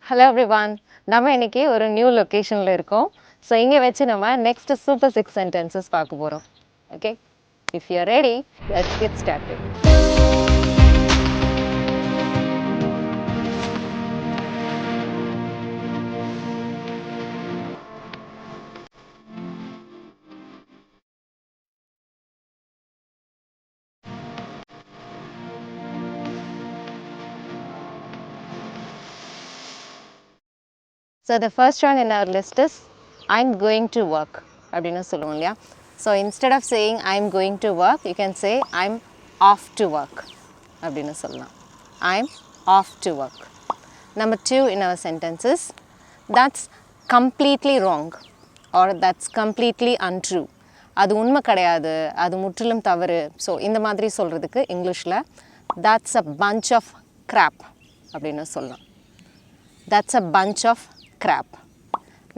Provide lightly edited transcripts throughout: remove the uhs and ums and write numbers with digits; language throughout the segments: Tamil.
Hello everyone. நம்ம இன்னைக்கு ஒரு நியூ லொகேஷன்ல இருக்கோம். ஸோ இங்கே வச்சு நம்ம நெக்ஸ்ட் சூப்பர் 6 சென்டென்சஸ் பார்க்க போகிறோம். Okay, if you are ready, let's get started. So the first one in our list is I'm going to work அப்படின்னு சொல்லுவோம் இல்லையா. So instead of saying I'm going to work, you can say I'm off to work அப்படின்னு சொல்லலாம். I'm off to work. Number 2 in our sentences, that's completely wrong or that's completely untrue. அது உண்மை கிடையாது, அது முற்றிலும் தவறு. ஸோ இந்த மாதிரி சொல்கிறதுக்கு இங்கிலீஷில் that's a bunch of crap அப்படின்னு சொல்லலாம். That's a bunch of crap.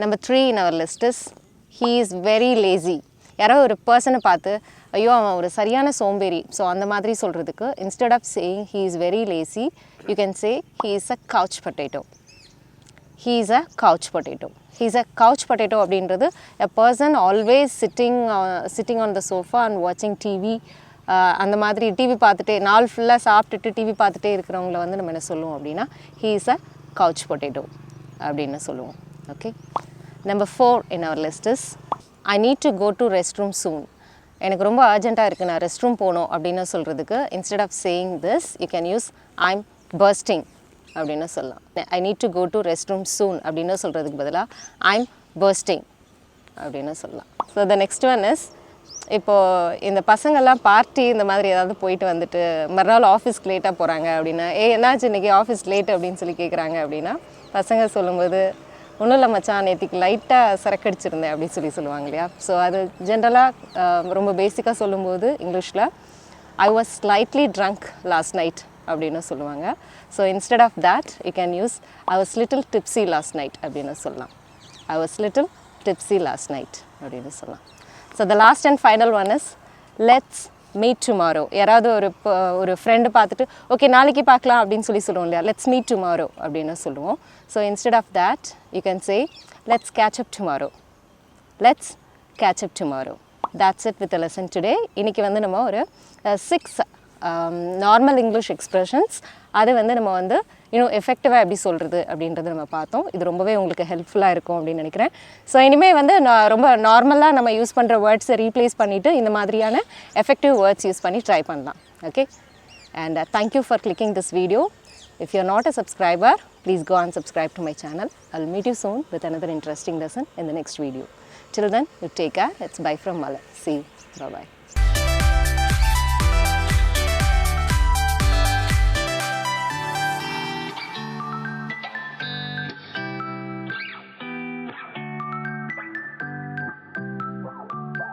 Number 3 in our list is he is very lazy. யாரோ ஒரு பர்சனை பார்த்து ஐயோ அவன் ஒரு சரியான சோம்பேறி, ஸோ அந்த மாதிரி சொல்கிறதுக்கு instead of saying he is very lazy, you can say he is a couch potato. He is a couch potato. He is a couch potato அப்படின்றது a person always sitting on the sofa and watching TV. அந்த மாதிரி டிவி பார்த்துட்டே நாள் ஃபுல்லாக சாப்பிட்டுட்டு டிவி பார்த்துட்டே இருக்கிறவங்கள வந்து நம்ம என்ன சொல்லுவோம் அப்படின்னா he is a couch potato அப்படின்னு சொல்லுவோம். Okay, number 4 in our list is I need to go to restroom soon. எனக்கு ரொம்ப அர்ஜென்ட்டாக இருக்குது, நான் ரெஸ்ட் ரூம் போகணும் அப்படின்னு சொல்கிறதுக்கு instead of saying this you can use I'm bursting அப்படின்னு சொல்லலாம். I need to go to restroom soon அப்படின்னு சொல்கிறதுக்கு பதிலாக I'm bursting அப்படின்னு சொல்லலாம். So the next one is இப்போது இந்த பசங்கள்லாம் பார்ட்டி இந்த மாதிரி ஏதாவது போயிட்டு வந்துட்டு மறுநாள் ஆஃபீஸ்க்கு லேட்டாக போகிறாங்க அப்படின்னா என்னாச்சு இன்றைக்கி ஆஃபீஸ் லேட் அப்படின்னு சொல்லி கேட்குறாங்க அப்படின்னா பசங்க சொல்லும்போது ஒன்றும் இல்லை மச்சான் நேற்றுக்கு லைட்டாக சரக்கடிச்சிருந்தேன் அப்படின்னு சொல்லுவாங்க இல்லையா. ஸோ அது ஜென்ரலாக ரொம்ப பேசிக்காக சொல்லும்போது இங்கிலீஷில் I was slightly drunk last night அப்படின்னு சொல்லுவாங்க. So instead of that you can use I was little tipsy last night அப்படின்னு சொல்லலாம். I was little tipsy last night அப்படின்னு சொல்லலாம். So the last and final one is let's meet tomorrow. யாராவது ஒரு ஃப்ரெண்டு பார்த்துட்டு ஓகே நாளைக்கு பார்க்கலாம் அப்படின்னு சொல்லுவோம் இல்லையா, லெட்ஸ் மீட் டுமாரோ அப்படின்னு சொல்லுவோம். So instead of that you can say let's catch up tomorrow. Let's catch up tomorrow. That's it with lesson today. இன்றைக்கி வந்து நம்ம ஒரு 6 நார்மல் இங்கிலீஷ் எக்ஸ்ப்ரெஷன்ஸ் அதை வந்து நம்ம வந்து இன்னும் எஃபெக்டிவாக எப்படி சொல்கிறது அப்படின்றது நம்ம பார்த்தோம். இது ரொம்பவே உங்களுக்கு ஹெல்ப்ஃபுல்லாக இருக்கும் அப்படின்னு நினைக்கிறேன். ஸோ இனிமேல் வந்து நான் ரொம்ப நார்மலாக நம்ம யூஸ் பண்ணுற வேர்ட்ஸை ரீப்ளேஸ் பண்ணிவிட்டு இந்த மாதிரியான எஃபெக்டிவ் வேர்ட்ஸ் யூஸ் பண்ணி ட்ரை பண்ணலாம். Okay, and thank you for clicking this video. If you are not a subscriber, please go and subscribe to my channel. I'll meet you soon with another interesting lesson in the next video. Till then, you take care. It's bye from Malar. See you. Bye-bye.